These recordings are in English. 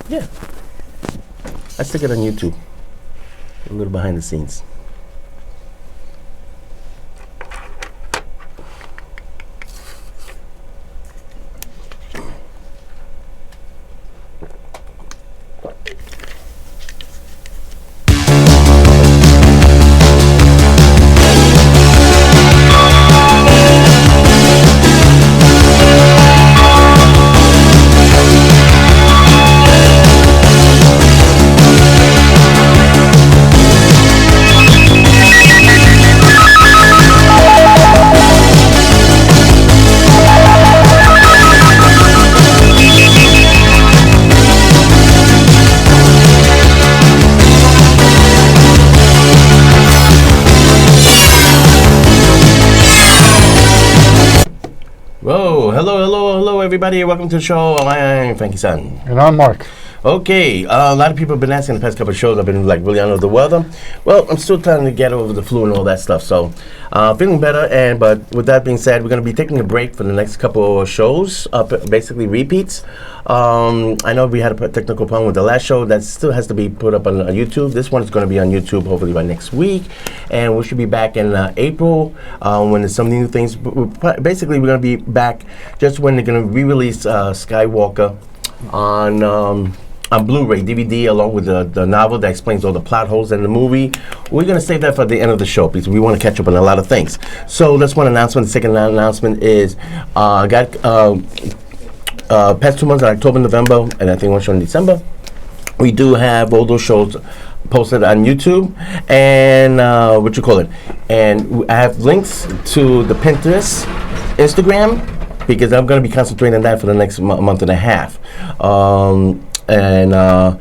Yeah. I stick it on YouTube. A little behind the scenes. Whoa, hello, everybody. Welcome to the show. I'm Frankie-san. And I'm Mark. Okay, a lot of people have been asking the past couple of shows. I've been like really under the weather. Well, I'm still trying to get over the flu and all that stuff. So, feeling better. But with that being said, we're going to be taking a break for the next couple of shows, basically repeats. I know we had a technical problem with the last show. That still has to be put up on YouTube. This one is going to be on YouTube hopefully by next week. And we should be back in April when there's some new things. Basically, we're going to be back just when they're going to re-release Skywalker on Blu-ray, DVD, along with the novel that explains all the plot holes in the movie. We're going to save that for the end of the show because we want to catch up on a lot of things. So that's one announcement. The second announcement is I got past 2 months, October, November, and I think one show in December. We do have all those shows posted on YouTube and and I have links to the Pinterest, Instagram, because I'm going to be concentrating on that for the next month and a half. And a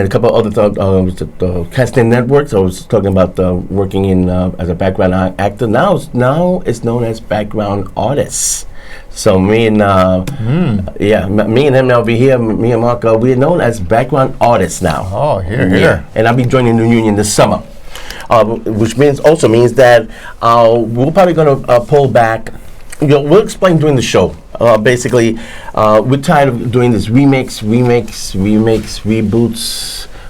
couple of other casting networks. I was talking about working in as a background actor. Now it's known as background artists. So me and me and him over here, me and Mark, we're known as background artists now. Oh, here. And I'll be joining the union this summer, which means that we're probably going to pull back. We'll explain during the show. Basically, we're tired of doing this remakes, reboots,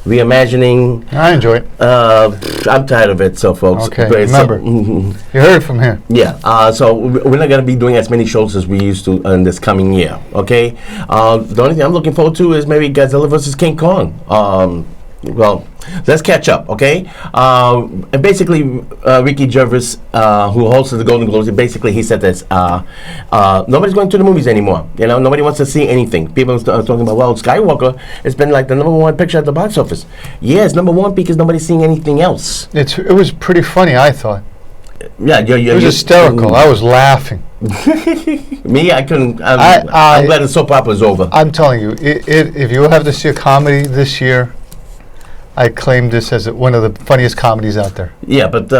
reimagining. I enjoy it. I'm tired of it, so folks. Okay, remember, you heard it from here. Yeah, so we're not going to be doing as many shows as we used to in this coming year, okay? The only thing I'm looking forward to is maybe Godzilla vs. King Kong. Well, let's catch up, okay? And basically, Ricky Gervais, who hosted the Golden Globes, basically he said this: nobody's going to the movies anymore. You know, nobody wants to see anything. People are talking about, well, Skywalker has been like the #1 picture at the box office. Yeah, it's #1 because nobody's seeing anything else. It was pretty funny, I thought. Yeah, it was hysterical. I was laughing. Me, I couldn't. I'm glad the soap opera is over. I'm telling you, if you have to see a comedy this year, I claim this as one of the funniest comedies out there. Yeah, but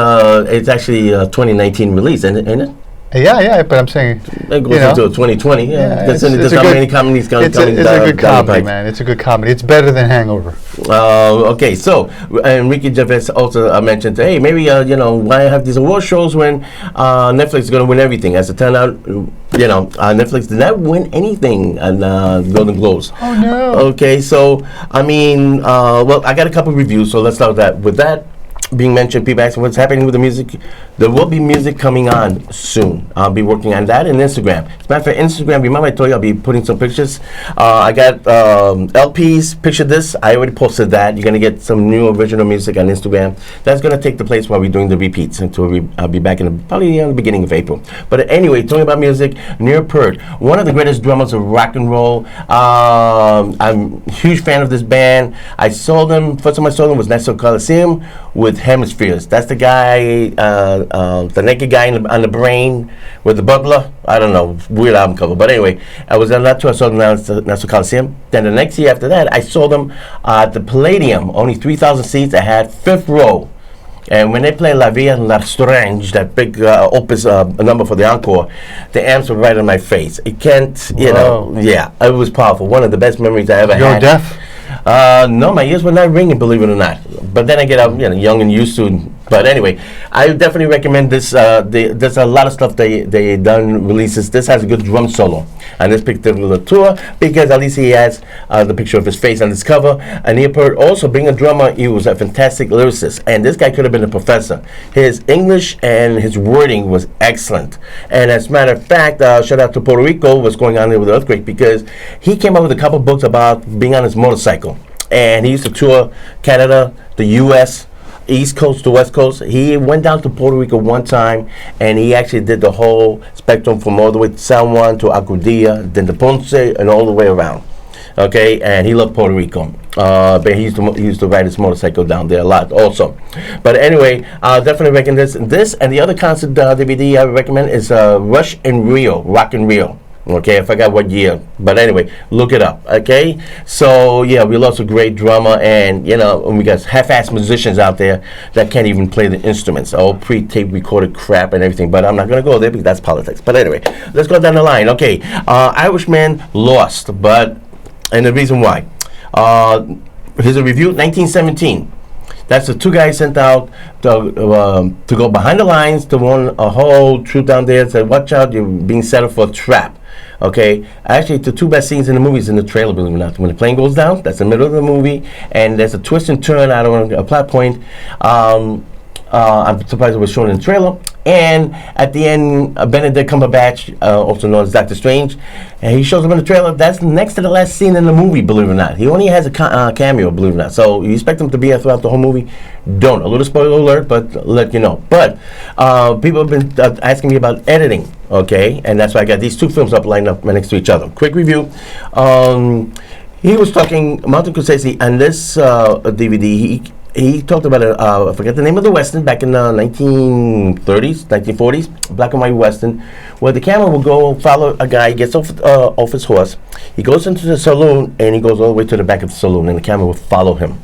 it's actually 2019 release, isn't it? Yeah, but I'm saying it goes into 2020. Yeah, there's not many comedies coming. It's a good comedy, man. It's a good comedy. It's better than Hangover. Okay, so Ricky Gervais also mentioned, hey, maybe why have these award shows when Netflix is going to win everything? As it turned out, Netflix did not win anything on Golden Globes. Oh no. Okay, so I mean, well, I got a couple reviews, so let's start with that. With that being mentioned, people asking what's happening with the music. There will be music coming on soon. I'll be working on that and Instagram. As a matter of fact, Instagram, remember I told you I'll be putting some pictures. I got LPs, picture this. I already posted that. You're going to get some new original music on Instagram. That's going to take the place while we're doing the repeats until I'll be back probably in the beginning of April. But anyway, talking about music, Neil Peart, one of the greatest drummers of rock and roll. I'm a huge fan of this band. First time I saw them was Nassau Coliseum with Hemispheres. That's the guy, the naked guy on the brain with the bubbler. I don't know, weird album cover. But anyway, I was on that tour. I saw them at Nassau Coliseum. Then the next year after that, I saw them at the Palladium. Only 3,000 seats. I had fifth row. And when they play La Vie en l'Estrange, that big opus number for the encore, the amps were right in my face. It can't, yeah, it was powerful. One of the best memories I ever had. You're deaf? No, my ears were not ringing, believe it or not. But then I get young and used to But anyway, I definitely recommend this. There's a lot of stuff they done releases. This has a good drum solo on this particular tour because at least he has the picture of his face on this cover. And Neopert also being a drummer, he was a fantastic lyricist. And this guy could have been a professor. His English and his wording was excellent. And as a matter of fact, shout out to Puerto Rico, what's going on there with the earthquake, because he came up with a couple books about being on his motorcycle. And he used to tour Canada, the U.S., East Coast to West Coast. He went down to Puerto Rico one time, and he actually did the whole spectrum from all the way to San Juan to Aguadilla, then to Ponce, and all the way around. Okay, and he loved Puerto Rico. But he used to ride his motorcycle down there a lot also. But anyway, definitely recommend this and the other concert DVD I recommend is Rush in Rio, Rock in Rio. Okay, I forgot what year, but anyway, look it up. Okay, so yeah, we lost a great drummer, and we got half-assed musicians out there that can't even play the instruments, all pre-tape recorded crap and everything. But I'm not gonna go there because that's politics. But anyway, let's go down the line. Okay, Irishman lost, and the reason why. Here's a review: 1917. That's the two guys sent out to go behind the lines to warn a whole troop down there. Said, "Watch out, you're being set up for a trap." Okay, actually, the two best scenes in the movie is in the trailer, believe it or not. When the plane goes down, that's the middle of the movie, and there's a twist and turn out of a plot point. I'm surprised it was shown in the trailer. And at the end, Benedict Cumberbatch, also known as Doctor Strange, and he shows up in the trailer. That's next to the last scene in the movie, believe it or not. He only has a cameo, believe it or not. So you expect him to be here throughout the whole movie? Don't. A little spoiler alert, but I'll let you know. But people have been asking me about editing, okay? And that's why I got these two films up lined up right next to each other. Quick review. He was talking, Martin Scorsese, on this DVD, he talked about I forget the name of the Western back in the 1930s, 1940s, black and white Western, where the camera will go follow a guy, gets off his horse, he goes into the saloon, and he goes all the way to the back of the saloon, and the camera will follow him.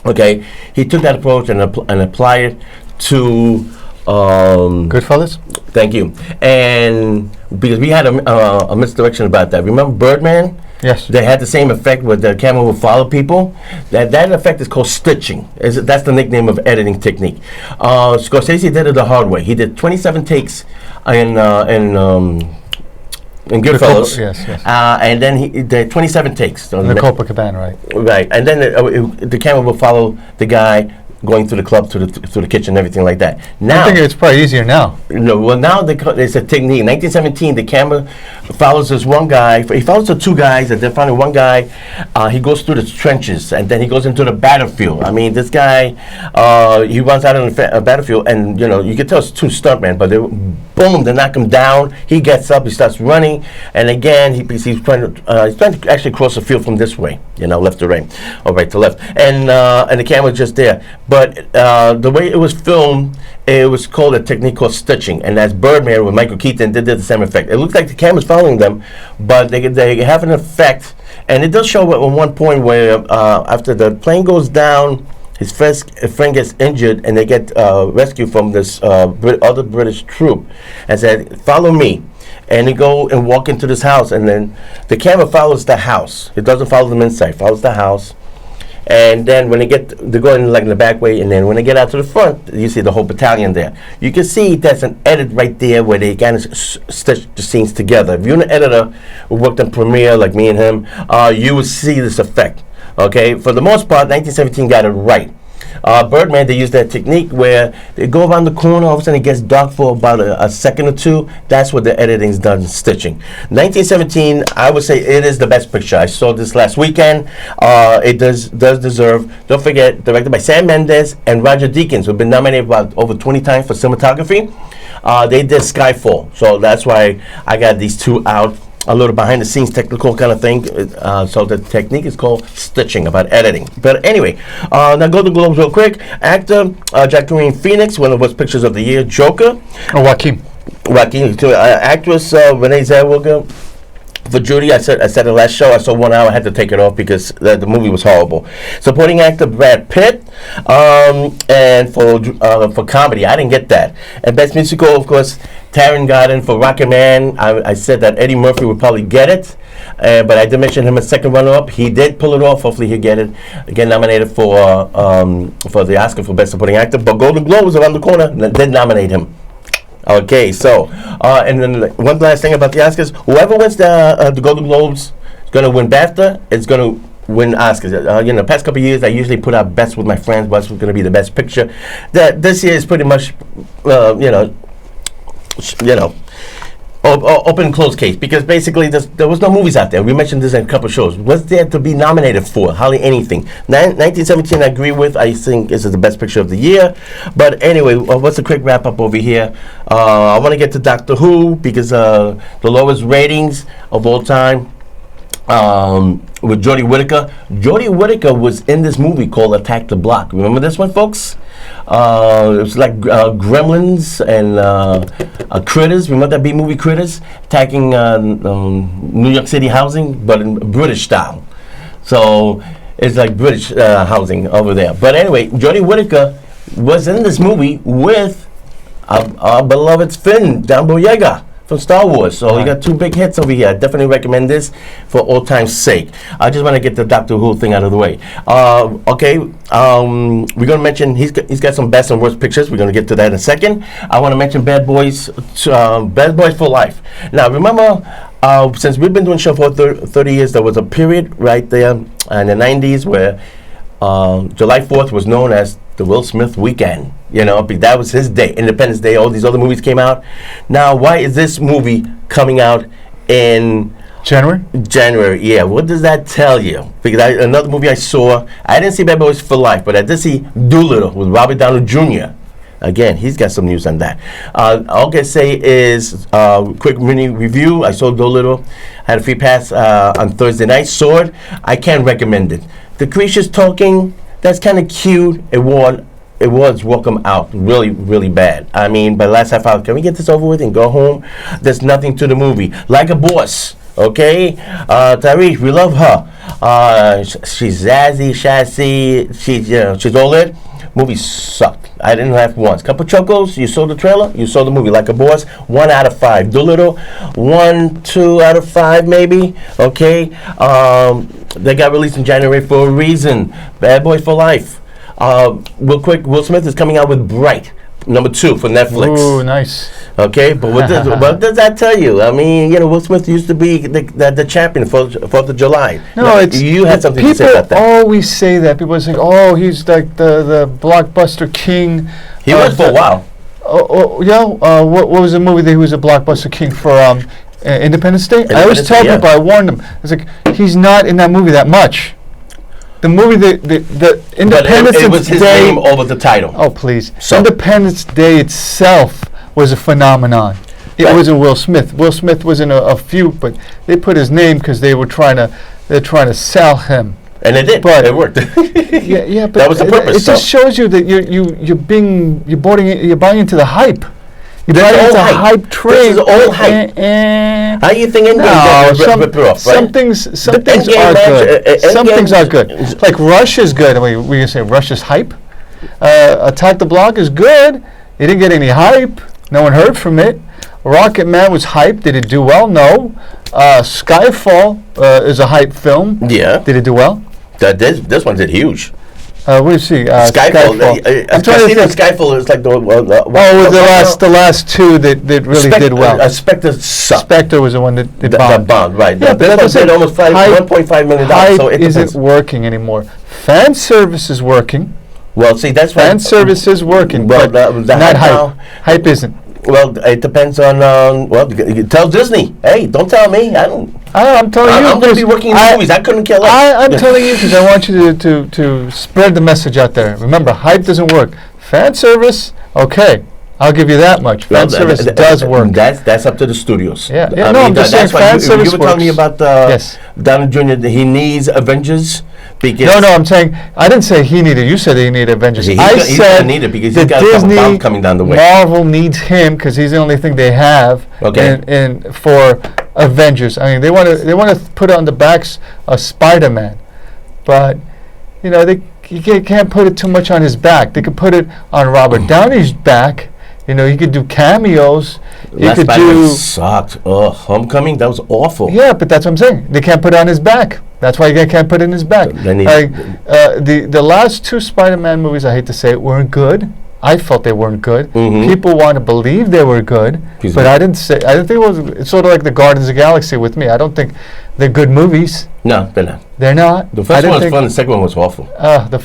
Okay, he took that approach and applied it to Goodfellas? Thank you. And because we had a misdirection about that. Remember Birdman? Yes. They had the same effect where the camera would follow people. That effect is called stitching. That's the nickname of editing technique. Scorsese did it the hard way. He did 27 takes in Goodfellas. Yes. And then he did 27 takes. In the Copacabana, right? Right. And then the camera will follow the guy going through the club, to the kitchen, everything like that. Now, I think it's probably easier now. No, well, now it's a technique. In 1917, the camera follows this one guy. He follows the two guys, and then finally one guy, he goes through the trenches, and then he goes into the battlefield. I mean, this guy, he runs out on the battlefield, and you can tell it's two stuntmen, but boom, they knock him down. He gets up, he starts running, and again, he's trying to actually cross the field from this way, left to right, or right to left, and the camera's just there. But the way it was filmed, it was called a technique called stitching, and that's Birdman with Michael Keaton did the same effect. It looks like the camera's following them, but they have an effect, and it does show at one point where after the plane goes down, his friend gets injured, and they get rescued from this other British troop, and said, "Follow me." And they go and walk into this house, and then the camera follows the house. It doesn't follow them inside, it follows the house. And then when they go in like in the back way, and then when they get out to the front, you see the whole battalion there. You can see there's an edit right there where they kind of stitch the scenes together. If you're an editor who worked on Premiere like me and him, you will see this effect. Okay, for the most part, 1917 got it right. Birdman, they use that technique where they go around the corner, all of a sudden it gets dark for about a second or two. That's what the editing's done, stitching. 1917, I would say it is the best picture. I saw this last weekend. It does deserve, don't forget, directed by Sam Mendes and Roger Deakins, who've been nominated about over 20 times for cinematography. They did Skyfall, so that's why I got these two out. A little behind the scenes technical kind of thing. So the technique is called stitching, about editing. But anyway, now go to Globes real quick. Actor, Joaquin Phoenix, one of the pictures of the year. Joker. Oh, Joaquin. Actress, Renee Zellweger. For Judy, I said the last show, I saw 1 hour, I had to take it off because the movie was horrible. Supporting actor Brad Pitt, and for comedy, I didn't get that. And best musical, of course, Taron Garden for Rocket Man. I said that Eddie Murphy would probably get it, but I did mention him as second runner-up. He did pull it off. Hopefully he'll get it. Again, nominated for the Oscar for best supporting actor. But Golden Globe was around the corner and did nominate him. Okay, so, and then one last thing about the Oscars. Whoever wins the Golden Globes is going to win BAFTA. It's going to win Oscars. The past couple of years, I usually put out best with my friends. What's going to be the best picture? This year is pretty much, open and closed case, because basically there was no movies out there. We mentioned this in a couple of shows. What's there to be nominated for? Hardly anything. 1917 I agree with. I think this is the best picture of the year. But anyway, what's a quick wrap up over here? I want to get to Doctor Who because the lowest ratings of all time. With Jodie Whittaker. Jodie Whittaker was in this movie called Attack the Block. Remember this one, folks? It was like Gremlins and Critters. Remember that B-movie Critters? Attacking New York City housing, but in British style. So it's like British housing over there. But anyway, Jodie Whittaker was in this movie with our beloved Finn, Dan Boyega, from Star Wars. So you got two big hits over here. I definitely recommend this for all time's sake. I just want to get the Doctor Who thing out of the way. We're going to mention he's got some best and worst pictures. We're going to get to that in a second. I want to mention Bad Boys for Life. Now remember, since we've been doing show for 30 years, there was a period right there in the 90s where July 4th was known as the Will Smith weekend. That was his day. Independence Day, all these other movies came out. Now, why is this movie coming out in January? Yeah, what does that tell you? Because another movie I saw, I didn't see Bad Boys for Life, but I did see Doolittle with Robert Downey Jr. Again, he's got some news on that. All I can say is, quick mini review. I saw Doolittle. Had a free pass on Thursday night. Saw it. I can't recommend it. The creatures talking, that's kind of cute. It was Welcome Out. Really, really bad. I mean, by the last half hour, can we get this over with and go home? There's nothing to the movie. Like a Boss, okay? Tariq, we love her. She's zazzy, sassy. She's all it. Movie sucked. I didn't laugh once. Couple chuckles. You saw the trailer. You saw the movie. Like a Boss. 1 out of 5. Doolittle. 1, 2 out of 5 maybe. Okay. They got released in January for a reason. Bad Boys for Life. Real quick. Will Smith is coming out with Bright. Number 2 for Netflix. Ooh, nice. Okay, but what does that tell you? I mean, Will Smith used to be the champion for 4th of July. No, you had something to say about that. People always say that. People say, "Oh, he's like the blockbuster king." He was for a while. What was the movie that he was a blockbuster king for? Independence Day. I always tell people, I warn them. It's like he's not in that movie that much. The movie, the Independence Day. It was his name over the title. Oh, please. So. Independence Day itself was a phenomenon. It wasn't Will Smith. Will Smith was in a few, but they put his name because they're trying to sell him. And it did. But it worked. yeah, but that was the purpose. It just shows you that you're buying into the hype. You're buying into the hype train. This is all hype. How do you think Endgame rip it off, right? Some things are good. Some things are good. Like Rush is good. I mean, we can say Rush is hype. Attack the Block is good. It didn't get any hype. No one heard from it. Rocket Man was hype. Did it do well? No. Skyfall is a hype film. Yeah. Did it do well? This one did huge. What do you see? Skyfall. I'm trying to think. Skyfall is like the last two that really did well. Spectre sucked. Spectre was the one that bombed. That bombed, right. Yeah, that one did almost $1.5 million. So it isn't working anymore. Fan service is working. Well, see, that's fan service is working, but not hype. Hype isn't. Well, it depends on. Tell Disney. Hey, don't tell me. I'm telling you. I'm going to be working in the movies. I couldn't care less. I'm telling you because I want you to spread the message out there. Remember, hype doesn't work. Fan service, okay. I'll give you that much. Fan service does work. That's up to the studios. Yeah. I'm just saying fan service works. You were telling me about Downey Jr. He needs Avengers. No, I'm saying I didn't say he needed. You said he needed Avengers. I said he needed because he's got a couple bombs coming down the way. Marvel needs him because he's the only thing they have. Okay. And for Avengers. I mean, they want to put it on the backs of Spider-Man, but you know you can't put it too much on his back. They could put it on Robert Downey's back. You know, he could do cameos. He could do. Sucked. Oh, Homecoming, that was awful. Yeah, but that's what I'm saying. They can't put it on his back. That's why you can't put it in his back. The last two Spider-Man movies, I hate to say it, weren't good. I felt they weren't good. Mm-hmm. People want to believe they were good, but I didn't think it was. It's sort of like the Guardians of the Galaxy with me. I don't think they're good movies. No, they're not. They're not. The first one was fun. The second one was awful. The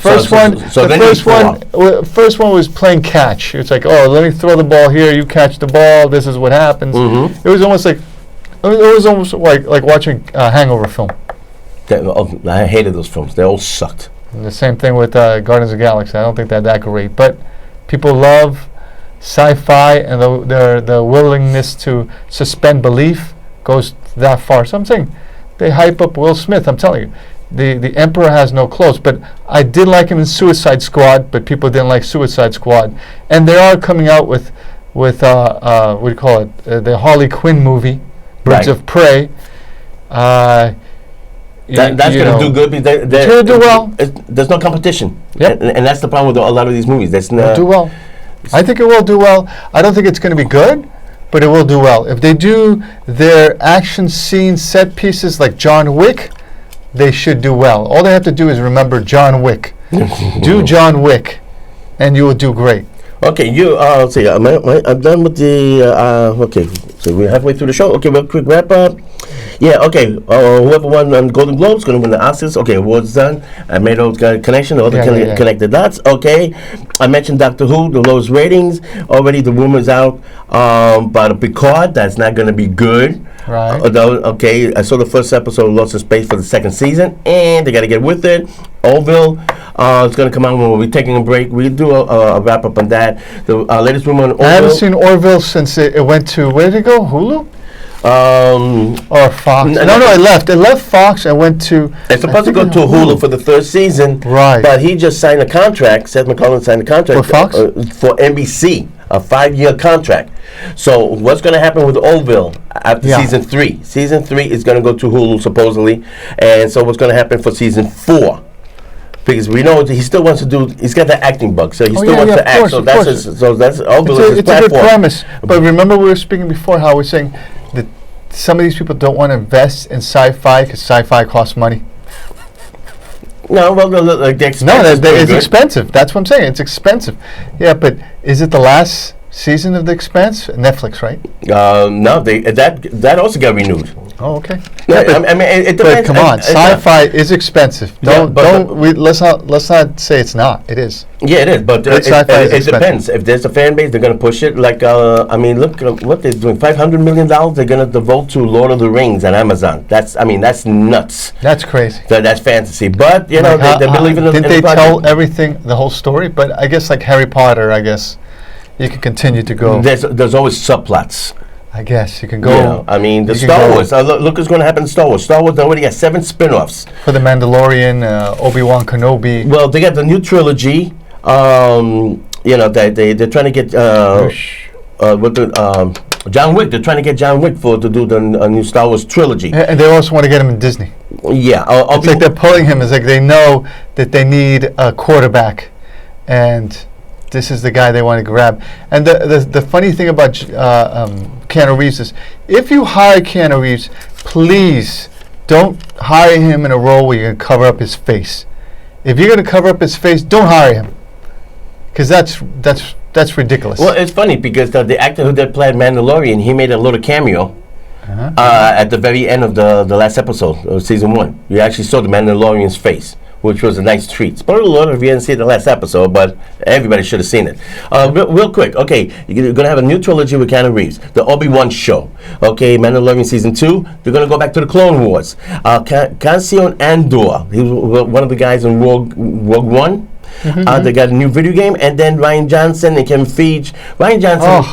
first one was playing catch. It's like, oh, let me throw the ball here. You catch the ball. This is what happens. Mm-hmm. It was almost like watching a Hangover film. I hated those films. They all sucked. And the same thing with Guardians of the Galaxy. I don't think they're that great, but people love sci-fi, and the willingness to suspend belief goes that far. So I'm saying they hype up Will Smith. I'm telling you, the Emperor has no clothes. But I did like him in Suicide Squad, but people didn't like Suicide Squad. And they are coming out with what do you call it? The Harley Quinn movie, Birds of Prey. That's going to do good because it's going to do well. There's no competition. Yep. And that's the problem with a lot of these movies. It'll do well. I think it will do well. I don't think it's going to be good, but it will do well. If they do their action scene set pieces like John Wick, they should do well. All they have to do is remember John Wick. Do John Wick, and you will do great. Okay, let's see. I'm done with the. Okay, so we're halfway through the show. Okay, real quick wrap up. Yeah, okay. Whoever won on Golden Globes going to win the Oscars. Okay, awards done. I made those connection, all the connected dots. Okay, I mentioned Doctor Who, the lowest ratings. Already the rumors out about a Picard that's not going to be good. Right. Okay, I saw the first episode of Lost in Space for the second season, and they got to get with it. Orville is going to come out when we'll be taking a break. We'll do a wrap up on that. The latest rumor on Orville. I haven't seen Orville since it went to, where did it go? Hulu? Or Fox? No, it left. It left Fox and went to. It's supposed to go to Hulu for the third season. Right. But he just signed a contract. Seth MacFarlane signed a contract. For Fox? For NBC. A 5-year contract. So what's going to happen with Orville after season 3? Season 3 is going to go to Hulu supposedly. And so what's going to happen for season 4? Because we know he still wants to do. He's got that acting bug, so he still wants to act. So that's Orville is his it's platform. a good premise. But remember, we were speaking before how we're saying that some of these people don't want to invest in sci-fi because sci-fi costs money. No, well, the expense it's expensive. That's what I'm saying. It's expensive. Yeah, but is it the last season of The Expanse? Netflix, right? No, that also got renewed. Oh, okay. Yeah, but, I mean, it depends. But come on, sci-fi is expensive. Let's not say it's not. It is. Yeah, it is. But it depends. If there's a fan base, they're going to push it. Like, look what they're doing. $500 million they're going to devote to Lord of the Rings on Amazon. That's nuts. That's crazy. That's fantasy. But you know, they believe in the. Didn't they tell everything, the whole story? But I guess like Harry Potter, I guess you can continue to go. There's always subplots. I guess you can go. Yeah, I mean, the Star Wars. Look what's going to happen in Star Wars. Star Wars already has 7 spin-offs. For The Mandalorian, Obi-Wan Kenobi. Well, they got the new trilogy. You know, they're trying to get John Wick. They're trying to get John Wick to do the new Star Wars trilogy. And they also want to get him in Disney. Yeah. It's like they're pulling him. It's like they know that they need a quarterback, and this is the guy they want to grab. And the funny thing about Keanu Reeves is, if you hire Keanu Reeves, please don't hire him in a role where you're going to cover up his face. If you're going to cover up his face, don't hire him, because that's ridiculous. Well, it's funny because the actor who did play Mandalorian, he made a little cameo at the very end of the last episode of season 1. You actually saw the Mandalorian's face, which was a nice treat. Spoiler alert if you didn't see the last episode, but everybody should have seen it. Real quick, okay, you're going to have a new trilogy with Keanu Reeves, the Obi-Wan show. Okay, Mandalorian season 2, they're going to go back to the Clone Wars. Cassian Andor, he was one of the guys in Rogue One. They got a new video game, and then Ryan Johnson and Kevin Feige. Ryan Johnson,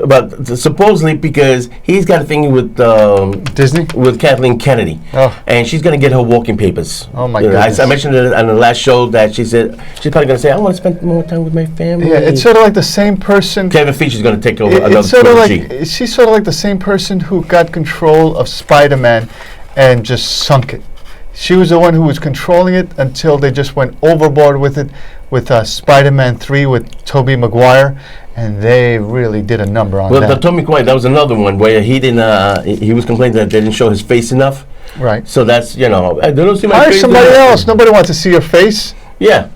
but supposedly because he's got a thing with Disney, with Kathleen Kennedy, and she's gonna get her walking papers. Oh my goodness! I mentioned it on the last show that she said she's probably gonna say, "I want to spend more time with my family." Yeah, it's sort of like the same person. Kevin Feige is gonna take over another it's sort of trilogy. like she's sort of like the same person who got control of Spider-Man and just sunk it. She was the one who was controlling it until they just went overboard with it, with Spider-Man 3 with Tobey Maguire, and they really did a number on that. Well, the Tobey Maguire, that was another one where he didn't. He was complaining that they didn't show his face enough. Right. So that's they don't see my Hire face. somebody enough. else. Nobody wants to see your face. Yeah.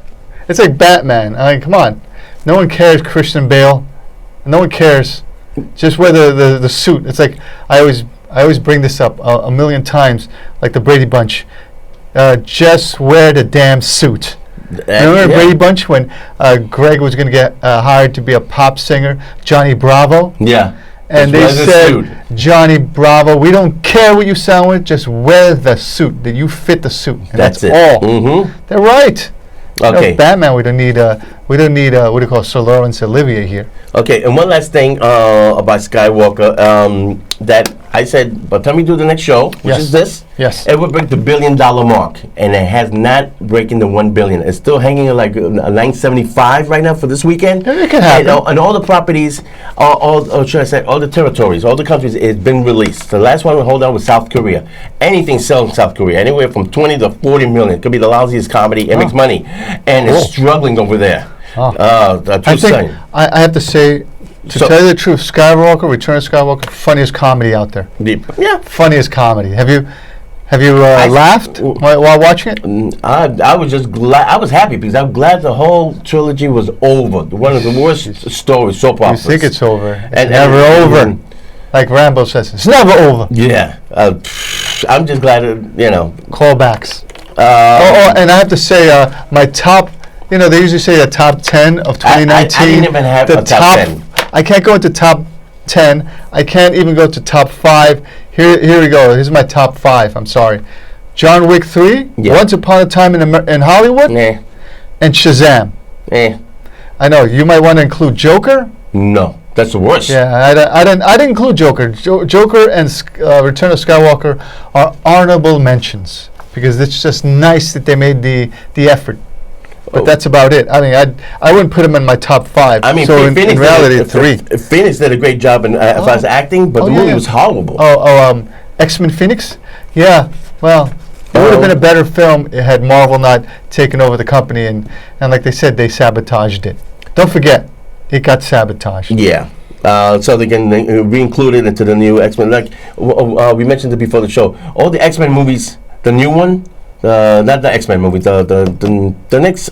It's like Batman. I mean, come on. No one cares, Christian Bale. No one cares. Just wear the suit. It's like I always bring this up a million times, like the Brady Bunch. Just wear the damn suit. Remember Brady Bunch when Greg was going to get hired to be a pop singer, Johnny Bravo? Yeah. And they said, Johnny Bravo, we don't care what you sound with, just wear the suit, that you fit the suit. And that's it. all. Mm-hmm. They're right. Okay. Batman, we don't need what do you call Sir Lawrence Olivier here. Okay, and one last thing about Skywalker that I said, by the time we do the next show, which is this, it will break the $1 billion mark, and it has not breaking the $1 billion. It's still hanging at like a 975 right now for this weekend. Yeah, it can happen. And all the properties, all should I say, all the territories, all the countries, it's been released. The last one we hold on was South Korea. Anything selling in South Korea, anywhere from 20 to 40 million. It could be the lousiest comedy. It makes money, and it's struggling over there. I have to say, to tell you the truth, Skywalker, Return of Skywalker, funniest comedy out there. Yeah, funniest comedy. Have you laughed while watching it? I was just glad. I was happy because I'm glad the whole trilogy was over. One of the worst stories, soap operas. You think it's over? It's and never over. Like Rambo says, it's never over. Yeah, I'm just glad Callbacks. And I have to say, my top. They usually say the top 10 of 2019. I didn't even have a top 10. I can't go into top 10. I can't even go to top 5. Here we go. Here's my top 5. I'm sorry. John Wick 3, Once Upon a Time in Hollywood, and Shazam. I know, you might want to include Joker. No, that's the worst. Yeah, I didn't include Joker. Joker and Return of Skywalker are honorable mentions because it's just nice that they made the effort. But that's about it. I mean, I wouldn't put him in my top 5. I mean, so in reality, 3. Phoenix did a great job as far as acting, but the movie was horrible. X-Men Phoenix? Yeah, well, it would have been a better film had Marvel not taken over the company, and like they said, they sabotaged it. Don't forget, it got sabotaged. Yeah. So they can re-include it into the new X-Men. Like we mentioned it before the show, all the X-Men movies, the new one, not the X-Men movie, the next,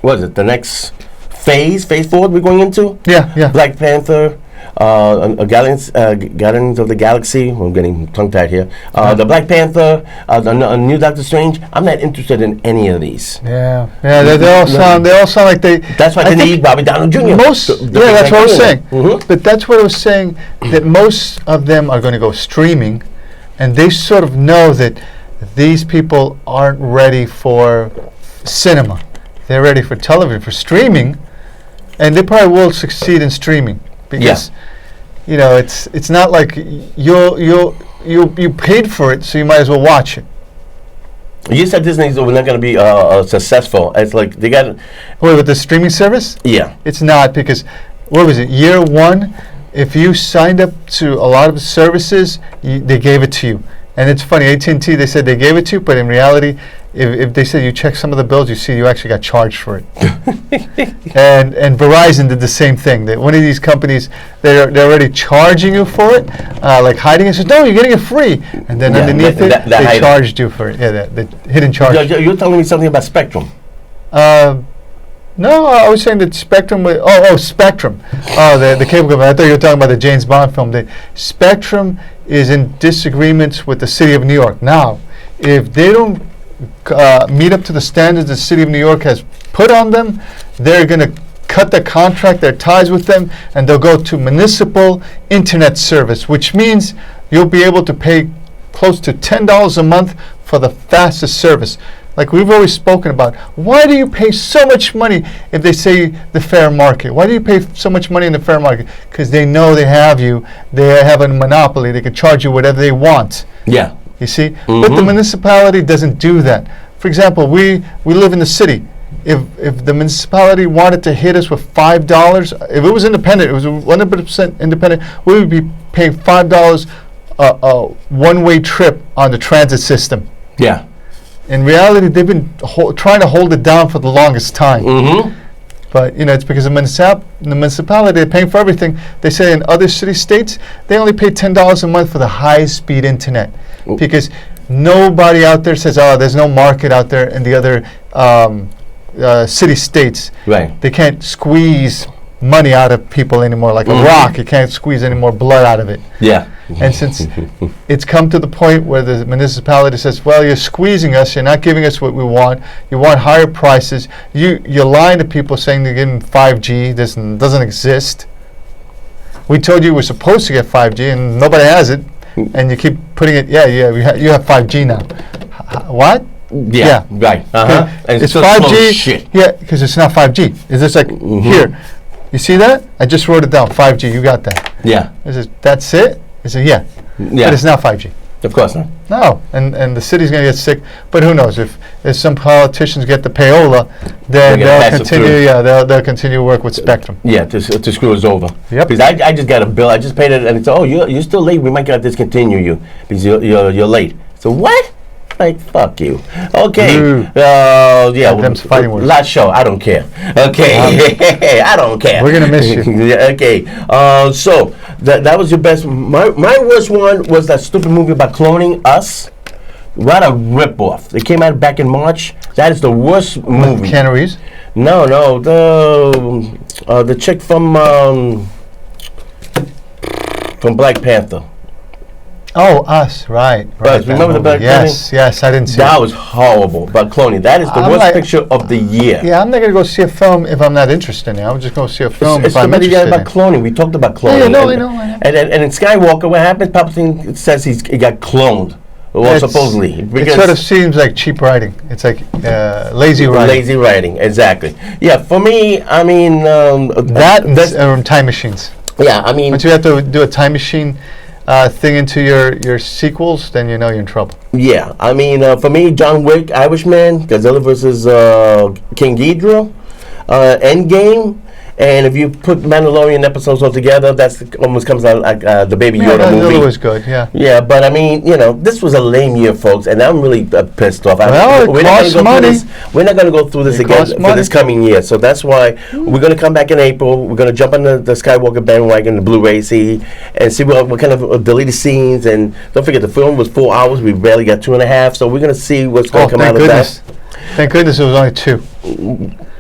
what is it? The next phase 4 we're going into? Yeah. Black Panther, Guardians of the Galaxy. I'm getting tongue-tied here. The Black Panther, the new Doctor Strange. I'm not interested in any of these. Yeah. They all sound like they. That's why they need Robert Downey Jr. That's what I was saying. Mm-hmm. But that's what I was saying. That most of them are going to go streaming, and they sort of know that these people aren't ready for cinema. They're ready for television, for streaming, and they probably will succeed in streaming because it's not like you paid for it, so you might as well watch it. You said Disney's not going to be successful. It's like they got. Wait, with the streaming service? Yeah, it's not because what was it? Year 1, if you signed up to a lot of services, they gave it to you. And it's funny, AT&T, they said they gave it to you, but in reality, if they said you check some of the bills, you see you actually got charged for it. and Verizon did the same thing. That one of these companies, they're already charging you for it, like hiding it. Says, no, you're getting it free. And then underneath it, they charged you for it. Yeah, the hidden charge. You're telling me something about Spectrum. No, I was saying that Spectrum. Spectrum. The cable company. I thought you were talking about the James Bond film. The Spectrum is in disagreements with the City of New York. Now, if they don't meet up to the standards the City of New York has put on them, they're going to cut the contract, their ties with them, and they'll go to municipal internet service, which means you'll be able to pay close to $10 a month for the fastest service. Like we've always spoken about, why do you pay so much money if they say the fair market? Why do you pay so much money in the fair market? Because they know they have you. They have a monopoly. They can charge you whatever they want. Yeah. You see? But the municipality doesn't do that. For example, we live in the city. If the municipality wanted to hit us with $5, if it was independent, it was 100% independent, we would be paying $5 a one-way trip on the transit system. Yeah. In reality, they've been trying to hold it down for the longest time. But, it's because the municipality, they're paying for everything. They say in other city states, they only pay $10 a month for the high-speed internet. Because nobody out there says, there's no market out there in the other city states. Right. They can't squeeze money out of people anymore. Like a rock, you can't squeeze any more blood out of it. Yeah. And since it's come to the point where the municipality says, well, you're squeezing us, you're not giving us what we want, you want higher prices, you're lying to people saying they're getting 5G, this doesn't exist. We told you we're supposed to get 5G and nobody has it, and you keep putting it, you have 5G now. What? Yeah. Right. And it's still 5G. Shit. Yeah, because it's not 5G. It's just like, here, you see that? I just wrote it down, 5G, you got that. Yeah. That's it? I said, yeah. But it's not 5G. Of course not. No, and the city's going to get sick. But who knows? If some politicians get the payola, then they'll continue. Yeah, they'll continue to work with Spectrum. Yeah, to screw us over. Yep. Because I just got a bill. I just paid it, and it's you're still late. We might gotta discontinue you because you're late. So what? Like, fuck you. Okay. Yeah. Them's fighting words. Last show. I don't care. Okay. I don't care. We're gonna miss you. Yeah, okay. So that was your best. My worst one was that stupid movie about cloning us. What a ripoff! It came out back in March. That is the worst movie. Keanu Reeves? No. The chick from Black Panther. Oh, Us, right. Remember the Black Panther? Yes, I didn't see That it. was horrible. But cloning, that is the worst picture of the year. Yeah, I'm not going to go see a film if I'm not interested in it. I'm just going to see a film It's if I'm interested in about it. cloning. We talked about cloning. I know. And in Skywalker, what happened? Palpatine says he got cloned. Well, supposedly. It sort of seems like cheap writing. It's like lazy writing. Lazy writing, exactly. Yeah, for me, I mean... that's time machines. Yeah, I mean... Once you have to do a time machine thing into your sequels, then you know you're in trouble. Yeah, I mean, for me, John Wick, Irishman, Godzilla versus King Ghidorah, Endgame, and if you put Mandalorian episodes all together, that's almost comes out like the Baby Yoda movie. That was good, yeah. Yeah, but I mean, this was a lame year, folks, and I'm really pissed off. Well, it costs money. We're not going to go through this again for this coming year, so that's why we're going to come back in April. We're going to jump on the Skywalker bandwagon, the Blu-ray, and see what kind of deleted scenes. And don't forget, the film was 4 hours. We barely got 2.5, so we're going to see what's going to come out of that. Thank goodness it was only 2.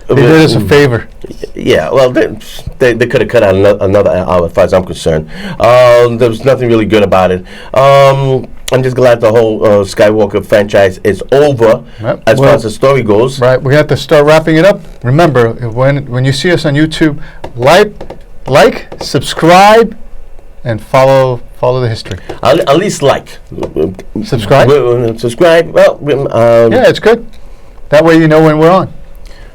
They did us a favor. Yeah, well, they could have cut out another hour, as far as I'm concerned. There was nothing really good about it. I'm just glad the whole Skywalker franchise is over, as far as the story goes. Right, we have to start wrapping it up. Remember, when you see us on YouTube, like, subscribe, and follow the history. At least like. Subscribe? Subscribe. Well, yeah, it's good. That way you know when we're on.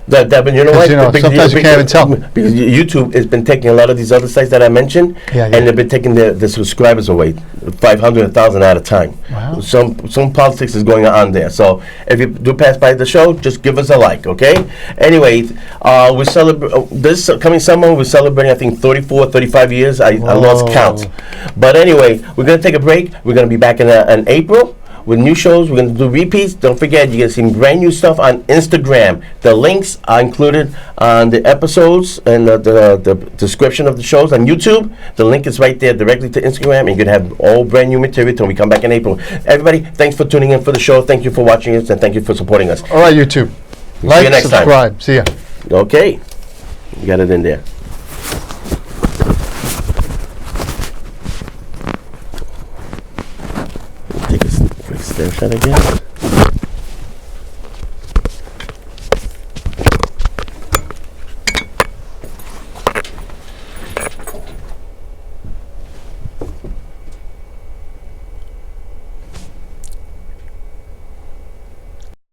But you know what? Sometimes you can't even tell. Because YouTube has been taking a lot of these other sites that I mentioned, and they've been taking the subscribers away, 500, 1,000 at a time. Wow. Some politics is going on there. So if you do pass by the show, just give us a like, okay? Anyway, we celebrate this coming summer. We're celebrating, I think, 34, 35 years. I lost count. But anyway, we're gonna take a break. We're gonna be back in April with new shows. We're going to do repeats. Don't forget, you're going to see brand new stuff on Instagram. The links are included on the episodes and the description of the shows on YouTube. The link is right there directly to Instagram, and you're going to have all brand new material till we come back in April. Everybody, thanks for tuning in for the show. Thank you for watching us, and thank you for supporting us. All right, YouTube. See you next subscribe. time. See ya. Okay. You got it in there. Take a quick snapshot again.